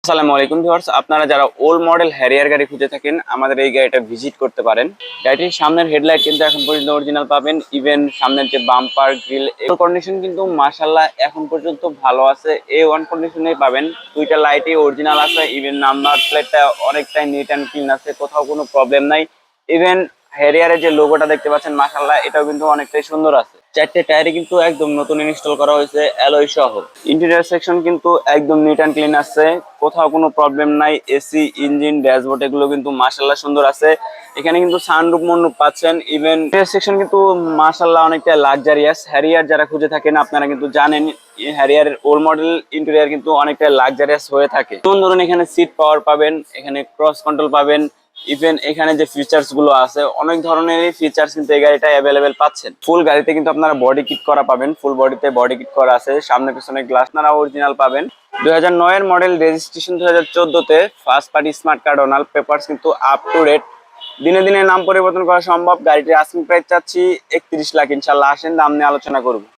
আসসালামু আলাইকুম ভিউয়ার্স, আপনারা যারা ওল্ড মডেল হ্যারিয়ার গাড়ি খুঁজে থাকেন আমাদের এই গাড়িটা ভিজিট করতে পারেন। গাড়িটির সামনের হেডলাইট কিন্তু এখন পর্যন্ত অরিজিনাল পাবেন, ইভেন সামনের যে বাম্পার গ্রিল এর কন্ডিশন কিন্তু মাশাআল্লাহ এখন পর্যন্ত ভালো আছে। এ ওয়ান কন্ডিশনেই পাবেন, দুইটা লাইটই অরিজিনাল আছে, ইভেন নাম্বার প্লেটটা অনেকটাই নিট অ্যান্ড ক্লিন আছে, কোথাও কোনো প্রবলেম নাই। ইভেন হ্যারিয়ারের যে লোগোটা দেখতে পাচ্ছেন মাশাআল্লাহ এটাও কিন্তু অনেকটাই সুন্দর আছে। চারটে টায়ারে কিন্তু একদম নতুন ইনস্টল করা হয়েছে অ্যালয় সহ। ইন্টেরিয়র সেকশন কিন্তু একদম নিট অ্যান্ড ক্লিন আছে, কোথাও কোনো প্রবলেম নাই। এসি, ইঞ্জিন, ড্যাশবোর্ড এগুলো কিন্তু মাশাআল্লাহ সুন্দর আছে। এখানে কিন্তু সানরুফ মনরুফ পাচ্ছেন। ইভেন ইন্টেরিয়র সেকশন কিন্তু মাশাআল্লাহ অনেকটা লাক্সারিয়াস। হ্যারিয়ার যারা খুঁজে থাকেন আপনারা কিন্তু জানেন হ্যারিয়ারের ওল্ড মডেল ইন্টেরিয়র কিন্তু অনেকটা লাক্সারিয়াস হয়ে থাকে। যেমন ধরুন এখানে সিট পাওয়ার পাবেন, এখানে ক্রস কন্ট্রোল পাবেন, ইভেন এখানে যে ফিচার্স গুলো আছে অনেক ধরনের ফিচার্স কিন্তু এই গাড়িটা অ্যাভেলেবেল পাচ্ছেন। ফুল গাড়িতে কিন্তু আপনারা বডি কিট করা পাবেন, ফুল বডিতে বডি কিট করা আছে, সামনে পিছনে গ্লাস নারা অরিজিনাল পাবেন। 2009 এর মডেল, রেজিস্ট্রেশন 2014 তে, ফার্স্ট পার্টি স্মার্ট কার্ড ওনাল, পেপারস কিন্তু আপ টু ডেট। দিনে দিনে নাম পরিবর্তন করা সম্ভব। গাড়িটির আস্কিং প্রাইস চাচ্ছি 31 লাখ, ইনশাল্লাহ আসেন দাম নিয়ে আলোচনা করব।